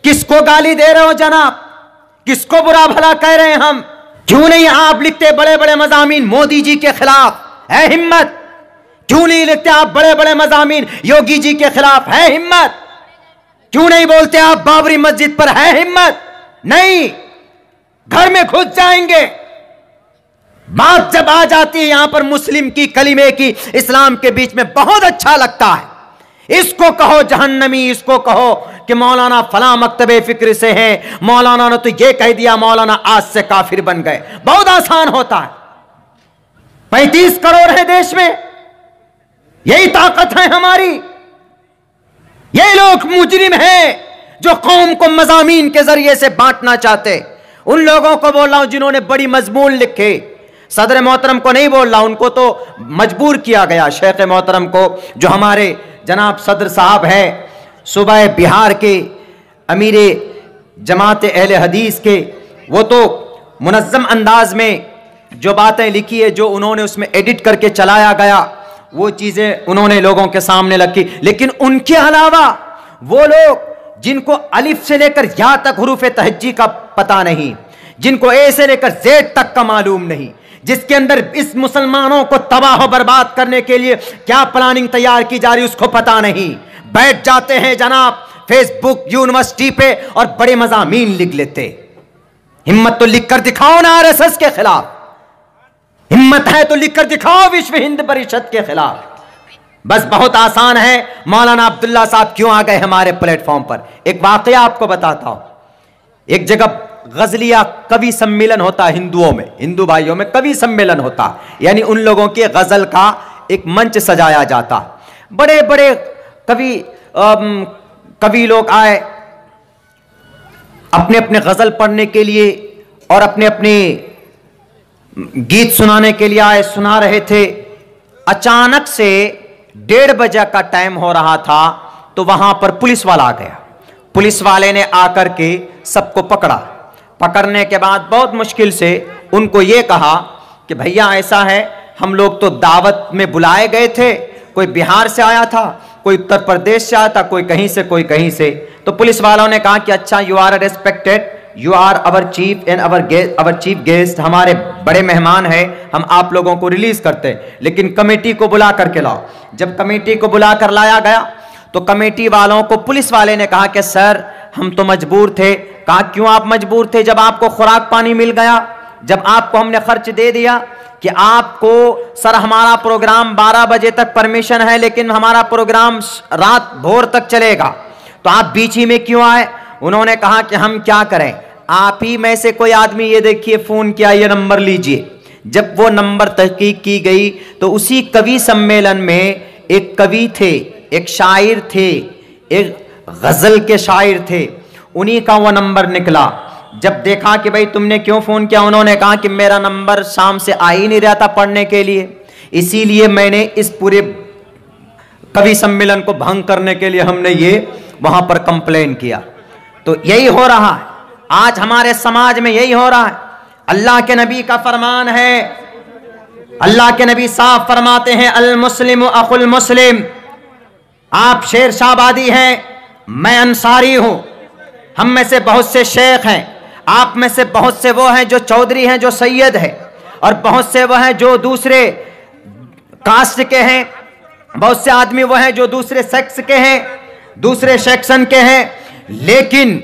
किसको गाली दे रहे हो जनाब? किसको बुरा भला कह रहे हैं हम? क्यों नहीं आप लिखते बड़े बड़े मज़ामीन मोदी जी के खिलाफ? है हिम्मत? क्यों नहीं लिखते आप बड़े बड़े मज़ामीन योगी जी के खिलाफ? है हिम्मत? क्यों नहीं बोलते आप बाबरी मस्जिद पर? है हिम्मत? नहीं, घर में घुस जाएंगे। बात जब आ जाती है यहां पर मुस्लिम की, कलीमे की, इस्लाम के बीच में, बहुत अच्छा लगता है। इसको कहो जहन्नमी, इसको कहो कि मौलाना फला मकतबे फिक्र से है, मौलाना ने तो ये कह दिया, मौलाना आज से काफिर बन गए। बहुत आसान होता है। 35 करोड़ है देश में, यही ताकत है हमारी। ये लोग मुजरिम हैं जो कौम को मज़ामीन के जरिए से बांटना चाहते। उन लोगों को बोल रहा हूं जिन्होंने बड़ी मजमून लिखे। सदर मोहतरम को नहीं बोल रहा, उनको तो मजबूर किया गया, शेख मोहतरम को, जो हमारे जनाब सदर साहब हैं, सूबा बिहार के अमीर जमात अहले हदीस के, वो तो मुनज़्ज़म अंदाज में जो बातें लिखी है, जो उन्होंने उसमें एडिट करके चलाया गया, वो चीज़ें उन्होंने लोगों के सामने रखी। लेकिन उनके अलावा वो लोग जिनको अलिफ से लेकर या तक हुरूफ तहज्जी का पता नहीं, जिनको ए से लेकर जेड तक का मालूम नहीं, जिसके अंदर इस मुसलमानों को तबाह बर्बाद करने के लिए क्या प्लानिंग तैयार की जा रही उसको पता नहीं, बैठ जाते हैं जनाब फेसबुक यूनिवर्सिटी पे और बड़े मज़ामीन लिख लेते। हिम्मत तो लिख कर दिखाओ ना आरएसएस के खिलाफ, हिम्मत है तो लिख कर दिखाओ विश्व हिंद परिषद के खिलाफ। बस बहुत आसान है। मौलाना अब्दुल्ला साहब क्यों आ गए हमारे प्लेटफॉर्म पर? एक वाकया आपको बताता हूं। एक जगह गजलिया कवि सम्मेलन होता है हिंदुओं में, हिंदू भाइयों में कवि सम्मेलन होता, यानी उन लोगों की गजल का एक मंच सजाया जाता। बड़े बड़े कवि लोग आए अपने अपने गजल पढ़ने के लिए और अपने अपने गीत सुनाने के लिए आए, सुना रहे थे। अचानक से 1:30 बजे का टाइम हो रहा था तो वहां पर पुलिस वाला आ गया। पुलिस वाले ने आकर के सबको पकड़ा। पकड़ने के बाद बहुत मुश्किल से उनको ये कहा कि भैया ऐसा है, हम लोग तो दावत में बुलाए गए थे, कोई बिहार से आया था, कोई उत्तर प्रदेश से आया था, कोई कहीं से, कोई कहीं से। तो पुलिस वालों ने कहा कि अच्छा, you are respected, you are our chief and our chief guest, हमारे बड़े मेहमान हैं, हम आप लोगों को रिलीज करते हैं, लेकिन कमेटी को बुला करके लाओ। जब कमेटी को बुला कर लाया गया तो कमेटी वालों को पुलिस वाले ने कहा कि सर हम तो मजबूर थे। कहा क्यों आप मजबूर थे? जब आपको खुराक पानी मिल गया, जब आपको हमने खर्च दे दिया कि आपको सर हमारा प्रोग्राम 12 बजे तक परमिशन है, लेकिन हमारा प्रोग्राम रात भोर तक चलेगा, तो आप बीच ही में क्यों आए? उन्होंने कहा कि हम क्या करें, आप ही में से कोई आदमी ये देखिए फोन किया, ये नंबर लीजिए। जब वो नंबर तहकीक की गई तो उसी कवि सम्मेलन में एक कवि थे, एक शायर थे, एक गजल के शायर थे, उन्हीं का वो नंबर निकला। जब देखा कि भाई तुमने क्यों फोन किया, उन्होंने कहा कि मेरा नंबर शाम से आ ही नहीं रहा था पढ़ने के लिए, इसीलिए मैंने इस पूरे कवि सम्मेलन को भंग करने के लिए हमने ये वहां पर कंप्लेन किया। तो यही हो रहा है आज हमारे समाज में, यही हो रहा है। अल्लाह के नबी का फरमान है, अल्लाह के नबी साफ फरमाते हैं अल मुस्लिम अखुल मुस्लिम। आप शेर शाहबादी हैं, मैं अंसारी हूं, हम में से बहुत से शेख हैं, आप में से बहुत से वो हैं जो चौधरी हैं, जो सैयद हैं, और बहुत से वो हैं जो दूसरे कास्ट के हैं, बहुत से आदमी वो हैं जो दूसरे सेक्स के हैं, दूसरे सेक्शन के हैं। लेकिन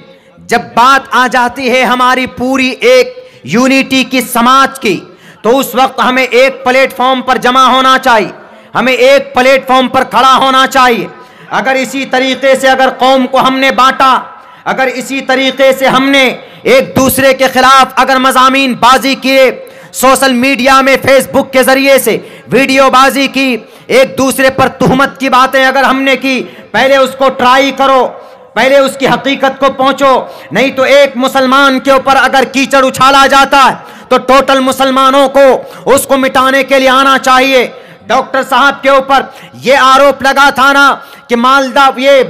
जब बात आ जाती है हमारी पूरी एक यूनिटी की, समाज की, तो उस वक्त हमें एक प्लेटफॉर्म पर जमा होना चाहिए, हमें एक प्लेटफॉर्म पर खड़ा होना चाहिए। अगर इसी तरीके से अगर कौम को हमने बांटा, अगर इसी तरीके से हमने एक दूसरे के खिलाफ अगर मज़ामीन बाजी किए, सोशल मीडिया में फेसबुक के जरिए से वीडियो बाजी की, एक दूसरे पर तुहमत की बातें अगर हमने की, पहले उसको ट्राई करो, पहले उसकी हकीकत को पहुंचो। नहीं तो एक मुसलमान के ऊपर अगर कीचड़ उछाला जाता है तो टोटल मुसलमानों को उसको मिटाने के लिए आना चाहिए। डॉक्टर साहब के ऊपर ये आरोप लगा था ना कि मालदा, ये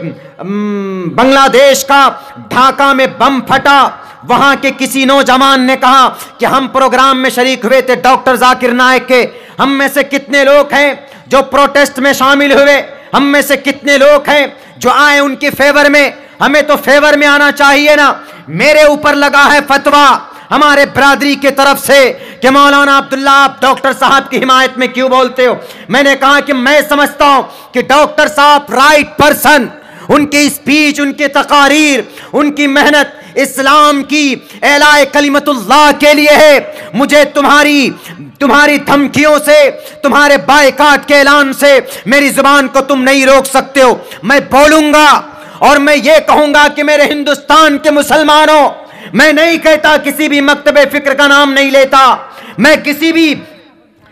बांग्लादेश का ढाका में बम फटा, वहां के किसी नौजवान ने कहा कि हम प्रोग्राम में शरीक हुए थे डॉक्टर जाकिर नायक के, हम में से कितने लोग हैं जो प्रोटेस्ट में शामिल हुए, हम में से कितने लोग हैं जो आए उनके फेवर में, हमें तो फेवर में आना चाहिए ना। मेरे ऊपर लगा है फतवा हमारे बिरादरी की तरफ से कि मौलाना अब्दुल्ला आप डॉक्टर साहब की हिमायत में क्यों बोलते हो। मैंने कहा कि मैं समझता हूं कि डॉक्टर साहब राइट पर्सन, उनकी स्पीच, उनकी तकारीर, उनकी मेहनत इस्लाम की एलाए कलिमतुल्लाह के लिए है। मुझे तुम्हारी धमकियों से, तुम्हारे बायकाट के ऐलान से मेरी जुबान को तुम नहीं रोक सकते हो। मैं बोलूंगा और मैं ये कहूंगा कि मेरे हिंदुस्तान के मुसलमानों, मैं नहीं कहता, किसी भी मकतबे फिक्र का नाम नहीं लेता, मैं किसी भी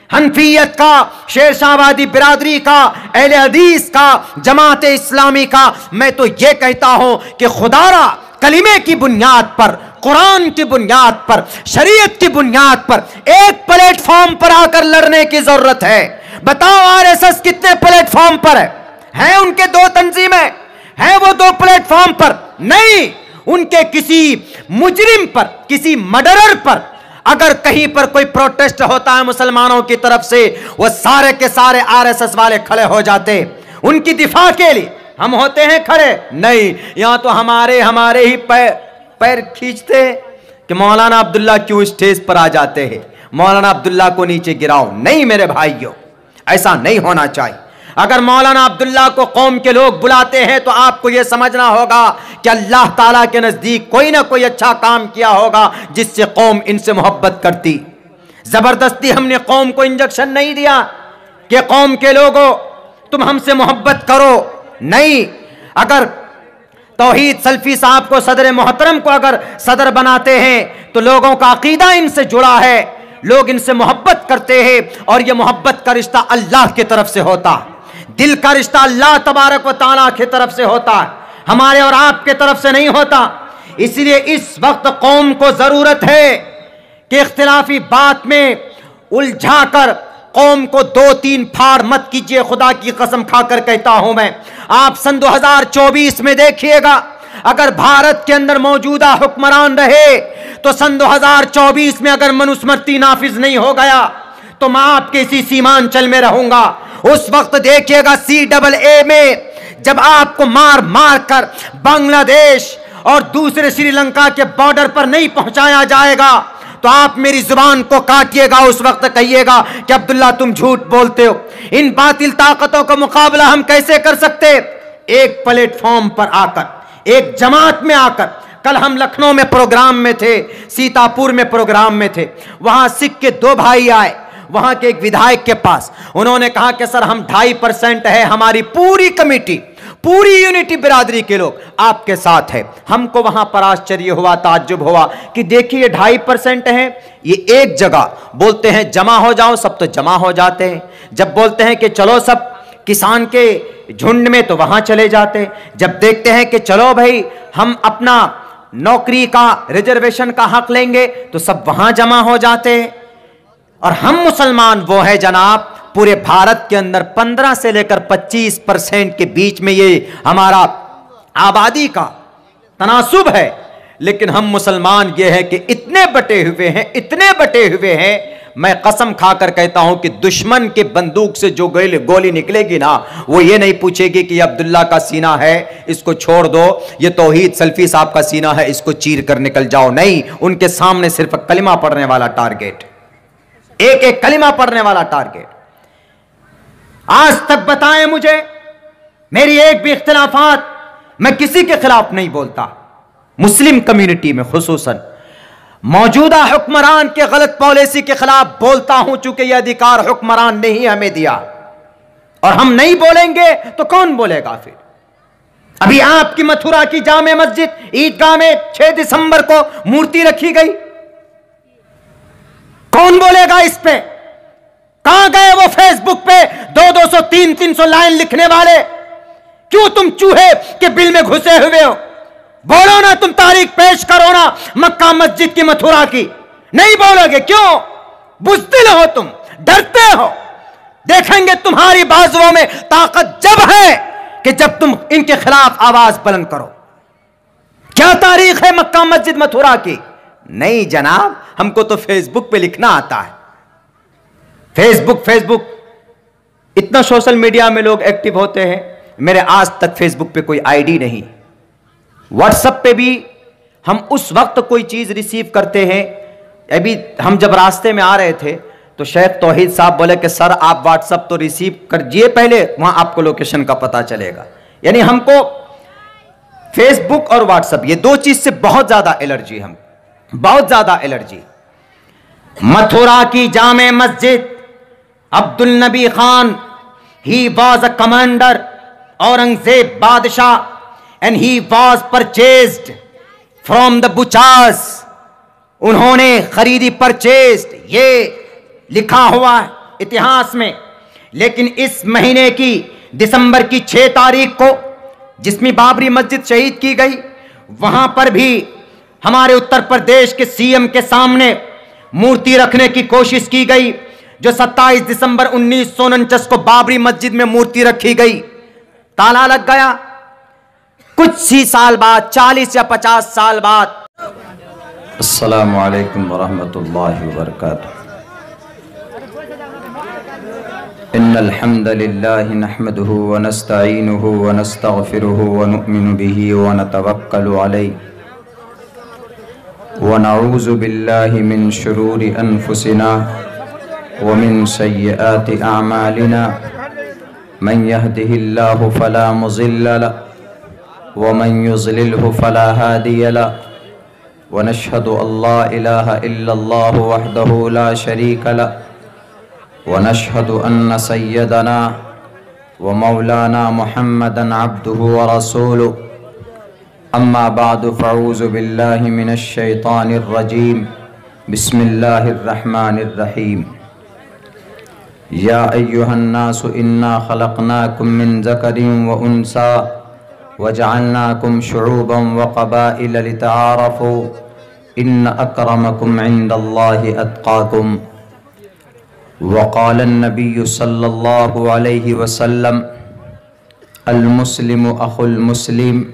हनफियत का, शेरशाहवादी बिरादरी का, अहले हदीस का, जमात इस्लामी का, मैं तो यह कहता हूं कि खुदारा कलिमे की बुनियाद पर, कुरान की बुनियाद पर, शरीयत की बुनियाद पर एक प्लेटफॉर्म पर आकर लड़ने की जरूरत है। बताओ आरएसएस कितने प्लेटफॉर्म पर है उनके 2 तंजीमें हैं, वो 2 प्लेटफॉर्म पर नहीं। उनके किसी मुजरिम पर, किसी मर्डरर पर अगर कहीं पर कोई प्रोटेस्ट होता है मुसलमानों की तरफ से, वो सारे के सारे आरएसएस वाले खड़े हो जाते उनकी दिफा के लिए। हम होते हैं खड़े? नहीं, यहां तो हमारे ही पैर खींचते हैं कि मौलाना अब्दुल्ला क्यों स्टेज पर आ जाते हैं, मौलाना अब्दुल्ला को नीचे गिराओ। नहीं मेरे भाइयों, ऐसा नहीं होना चाहिए। अगर मौलाना अब्दुल्ला को कौम के लोग बुलाते हैं तो आपको यह समझना होगा कि अल्लाह ताला के नजदीक कोई ना कोई अच्छा काम किया होगा जिससे कौम इनसे मोहब्बत करती। जबरदस्ती हमने कौम को इंजेक्शन नहीं दिया कि कौम के लोगों तुम हमसे मोहब्बत करो, नहीं। अगर तौहीद सल्फी साहब को, सदर मोहतरम को अगर सदर बनाते हैं तो लोगों का अकीदा इनसे जुड़ा है, लोग इनसे मोहब्बत करते हैं और यह मोहब्बत का रिश्ता अल्लाह की तरफ से होता है, दिल का रिश्ता अल्लाह तबारक व तआला की तरफ से होता है, हमारे और आपके तरफ से नहीं होता। इसलिए इस वक्त कौम को जरूरत है कि इख्तिलाफी बात में उलझाकर कौम को 2-3 फाड़ मत कीजिए। खुदा की कसम खाकर कहता हूं मैं, आप सन 2024 में देखिएगा, अगर भारत के अंदर मौजूदा हुक्मरान रहे तो सन 2024 में अगर मनुस्मृति नाफिज नहीं हो गया तो मैं आपके इसी सीमांचल में रहूंगा। उस वक्त देखिएगा CAA में जब आपको मार मार कर बांग्लादेश और दूसरे श्रीलंका के बॉर्डर पर नहीं पहुंचाया जाएगा तो आप मेरी जुबान को काटिएगा, उस वक्त कहिएगा कि अब्दुल्ला तुम झूठ बोलते हो। इन बातिल ताकतों का मुकाबला हम कैसे कर सकते? एक प्लेटफॉर्म पर आकर, एक जमात में आकर। कल हम लखनऊ में प्रोग्राम में थे, सीतापुर में प्रोग्राम में थे, वहां सिख के 2 भाई आए वहां के एक विधायक के पास। उन्होंने कहा कि सर हम 2.5% है, हमारी पूरी कमेटी, पूरी यूनिटी बिरादरी के लोग आपके साथ है। हमको वहां पर आश्चर्य हुआ, ताज्जुब हुआ कि देखिए 2.5% है, ये एक जगह बोलते हैं जमा हो जाओ, सब तो जमा हो जाते हैं। जब बोलते हैं कि चलो सब किसान के झुंड में तो वहां चले जाते हैं। जब देखते हैं कि चलो भाई हम अपना नौकरी का रिजर्वेशन का हक लेंगे तो सब वहां जमा हो जाते हैं। और हम मुसलमान वो है जनाब, पूरे भारत के अंदर 15 से लेकर 25% के बीच में ये हमारा आबादी का तनासुब है, लेकिन हम मुसलमान ये है कि इतने बटे हुए हैं, इतने बटे हुए हैं। मैं कसम खाकर कहता हूं कि दुश्मन के बंदूक से जो गोली निकलेगी ना, वो ये नहीं पूछेगी कि ये अब्दुल्ला का सीना है, इसको छोड़ दो, ये तौहीद सल्फी साहब का सीना है, इसको चीर कर निकल जाओ। नहीं, उनके सामने सिर्फ कलिमा पढ़ने वाला टारगेट, एक एक कलिमा पढ़ने वाला टारगेट। आज तक बताएं मुझे, मेरी एक भी इख्तिलाफात, मैं किसी के खिलाफ नहीं बोलता, मुस्लिम कम्युनिटी में खुसूसन मौजूदा हुक्मरान के गलत पॉलिसी के खिलाफ बोलता हूं, चूंकि यह अधिकार हुक्मरान ने ही हमें दिया और हम नहीं बोलेंगे तो कौन बोलेगा फिर? अभी आपकी मथुरा की जामे मस्जिद ईदगाह में 6 दिसंबर को मूर्ति रखी गई, कौन बोलेगा इस पे? कहां गए वो फेसबुक पे 200-200, 300-300 लाइन लिखने वाले? क्यों तुम चूहे के बिल में घुसे हुए हो? बोलो ना, तुम तारीख पेश करो ना मक्का मस्जिद की, मथुरा की। नहीं बोलोगे क्यों? बुज़दिल हो तुम, डरते हो। देखेंगे तुम्हारी बाजुओं में ताकत जब है कि जब तुम इनके खिलाफ आवाज बुलंद करो। क्या तारीख है मक्का मस्जिद मथुरा की? नहीं जनाब, हमको तो फेसबुक पे लिखना आता है। फेसबुक इतना सोशल मीडिया में लोग एक्टिव होते हैं, मेरे आज तक फेसबुक पे कोई आईडी नहीं, व्हाट्सएप पे भी हम उस वक्त कोई चीज रिसीव करते हैं। अभी हम जब रास्ते में आ रहे थे तो शेख तौहीद साहब बोले कि सर आप व्हाट्सएप तो रिसीव करिए पहले, वहां आपको लोकेशन का पता चलेगा। यानी हमको फेसबुक और व्हाट्सएप ये दो चीज से बहुत ज्यादा एलर्जी, हम बहुत ज्यादा एलर्जी। मथुरा की जामे Masjid, Abdul Nabi Khan, he was a commander, Aurangzeb बादशाह, and he was purchased from the butchers. उन्होंने खरीदी, परचेज्ड, ये लिखा हुआ है इतिहास में। लेकिन इस महीने की दिसंबर की 6 तारीख को जिसमें बाबरी मस्जिद शहीद की गई, वहां पर भी हमारे उत्तर प्रदेश के सीएम के सामने मूर्ति रखने की कोशिश की गई। जो 27 दिसंबर 1949 को बाबरी मस्जिद में मूर्ति रखी गई, ताला लग गया। कुछ ही साल बाद, 40 या 50 साल बाद। अस्सलामु अलैकुम वरहमतुल्लाहि वबरकातुहू। इन्नल हम्दलिल्लाहि नहमदुहु व नस्तईनुहु व नस्तगफिरुहु व नु'मिनु बिही व नतवक्कलु अलैहि व नऊज़ु बिल्लाहि मिन शुरूरि अनफुसिना व मिन सय्यिआति अअमालिना। मन यहदिहिल्लाहु फला मुज़िल्ल लहु व मन युज़लिलहु फला हादिय लहु व नशहदु अल्ला इलाहा इल्लल्लाहु वहदहु ला शरीक लहु व नशहदु अन्न सय्यदना व मौलाना मुहम्मदन अब्दुहु व रसूलुहु। अम्मा बादु फ़अऊज़ु बिल्लाहि मिनश शैतानिर रजीम। बिस्मिल्लाहिर रहमानिर रहीम। या अय्युहन्नासु इन्ना खलक़नाकुम मिन ज़करिन व उन्सा व जअलनाकुम शुऊबन व क़बाइल लितआरफ़ू इन्न अक्रमकुम इंदल्लाहि अत्क़ाकुम। वक़ाल नबी सल्लल्लाहु अलैहि वसल्लम अल मुस्लिमु अखुल मुस्लिम।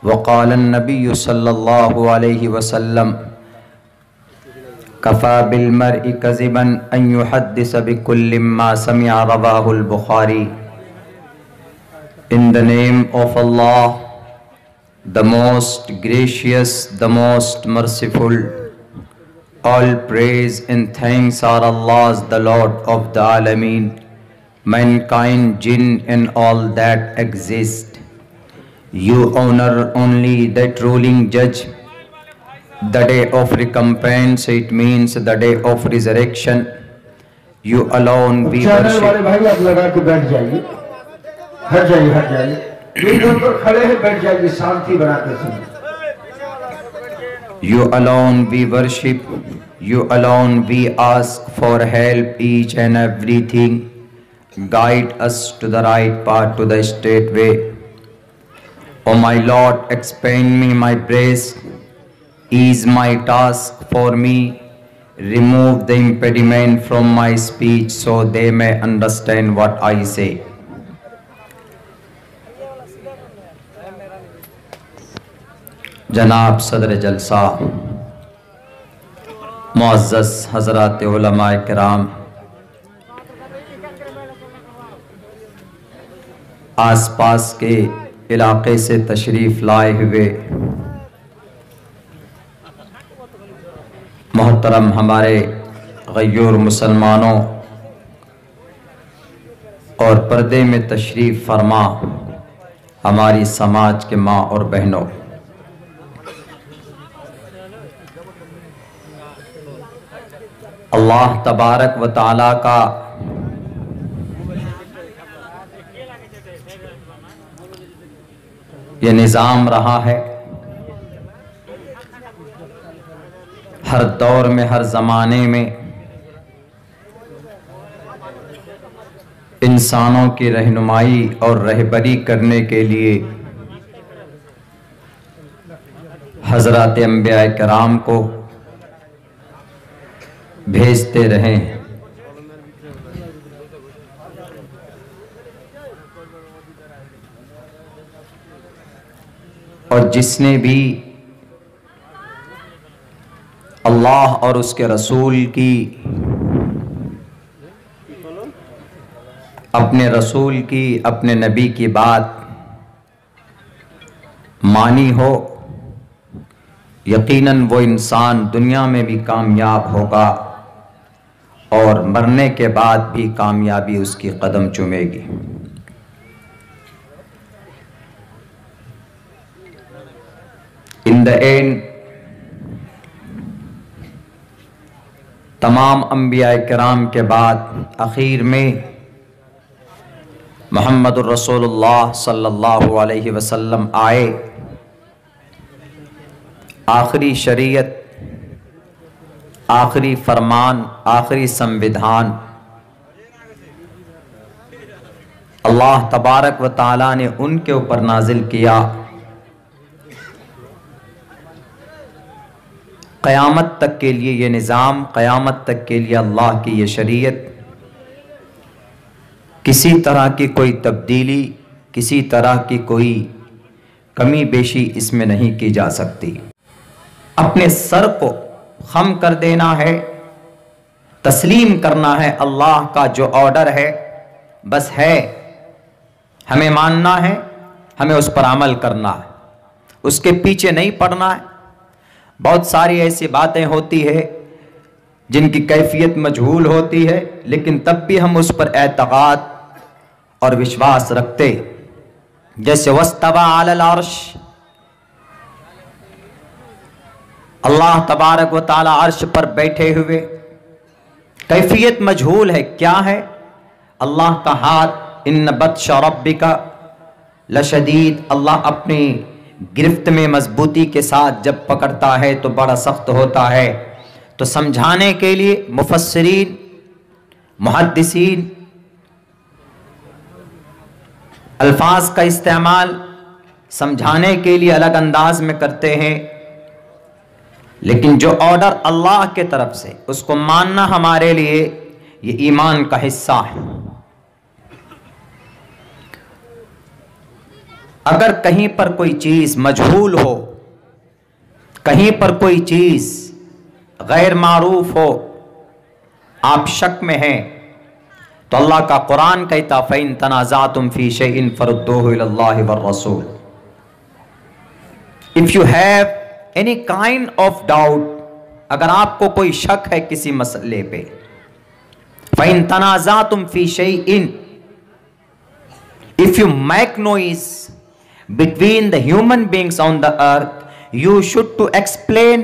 वक़ाल नबी सल्लल्लाहु अलैहि वसल्लम कफ़ा बिल मर्इ कज़िबन अन युहद्दिस बिकुल्लि मा समिअ। रवाहुल Bukhari. In the name of Allah, the most gracious, the most merciful. All praise and thanks are Allah's, the Lord of the Alameen, mankind, jinn and all that exist. You honor only that ruling judge. The day of recompense, it means the day of resurrection. You alone be worshipped. हट जाइए, हट जाइए। जो पर खड़े हैं बैठ जाइए, शांति बनाकर सुनिए। You alone we worship, you alone we ask for help each and everything. Guide us to the right path, to the straight way. O my Lord, expand me my breast, ease my task for me, remove the impediment from my speech so they may understand what I say. जनाब सदर जलसा, मुअज़्ज़ज़ हज़रात उलमाए किराम, आसपास के इलाके से तशरीफ़ लाए हुए मोहतरम हमारे गयूर मुसलमानों और पर्दे में तशरीफ़ फरमा हमारी समाज के माँ और बहनों, अल्लाह तबारक व तआला का ये निज़ाम रहा है, हर दौर में, हर ज़माने में इंसानों की रहनुमाई और रहबरी करने के लिए हज़रात अंबिया किराम को भेजते रहे। और जिसने भी अल्लाह और उसके रसूल की, अपने रसूल की, अपने नबी की बात मानी हो, यकीनन वो इंसान दुनिया में भी कामयाब होगा और मरने के बाद भी कामयाबी उसकी कदम चूमेगी। इन द एंड तमाम अंबिया किराम के बाद आखिर में मुहम्मदुर रसूलुल्लाह सल्लल्लाहु अलैहि वसल्लम आए। आखिरी शरीयत, आखिरी फरमान, आखिरी संविधान अल्लाह तबारक व ताला ने उनके ऊपर नाजिल किया। क़यामत तक के लिए ये निज़ाम, क़यामत तक के लिए अल्लाह की ये शरीयत, किसी तरह की कोई तब्दीली, किसी तरह की कोई कमी बेशी इसमें नहीं की जा सकती। अपने सर को खम कर देना है, तस्लीम करना है अल्लाह का जो ऑर्डर है, बस है, हमें मानना है, हमें उस पर अमल करना है, उसके पीछे नहीं पड़ना है। बहुत सारी ऐसी बातें होती है जिनकी कैफियत मजहूल होती है, लेकिन तब भी हम उस पर एतक़ाद और विश्वास रखते। जैसे वस्तवा अलल अर्श, अल्लाह तबारक व ताला अर्श पर बैठे हुए, कैफियत मजहूल है, क्या है? अल्लाह का हाथ, इन्न बत्श रब्बिका लशदीद, अल्लाह अपनी गिरफ्त में मजबूती के साथ जब पकड़ता है तो बड़ा सख्त होता है। तो समझाने के लिए मुफस्सिरीन, मुहद्दिसीन अल्फाज का इस्तेमाल समझाने के लिए अलग अंदाज में करते हैं, लेकिन जो ऑर्डर अल्लाह के तरफ से, उसको मानना हमारे लिए ये ईमान का हिस्सा है। अगर कहीं पर कोई चीज मजहूल हो, कहीं पर कोई चीज गैर मारूफ हो, आप शक में हैं, तो अल्लाह का कुरान कहता फ़इन तनाज़अतुम फ़ी शैइन फरुद्दूहु इलल्लाहि वर रसूल। If you have any kind of doubt, अगर आपको कोई शक है किसी मसले पे, फ़इन तनाज़अतुम फ़ी शैइन, if you make noise between the human beings on the earth, you should to explain.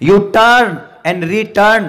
you turn and return,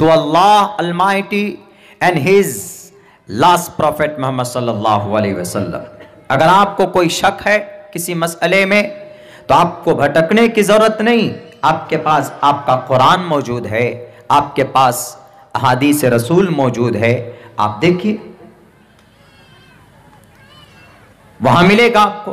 to Allah Almighty and His last Prophet Muhammad sallallahu alaihi wasallam। अगर आपको कोई शक है किसी मसले में, तो आपको भटकने की जरूरत नहीं, आपके पास आपका कुरान मौजूद है, आपके पास अहादीस रसूल मौजूद है, आप देखिए, वहां मिलेगा आपको।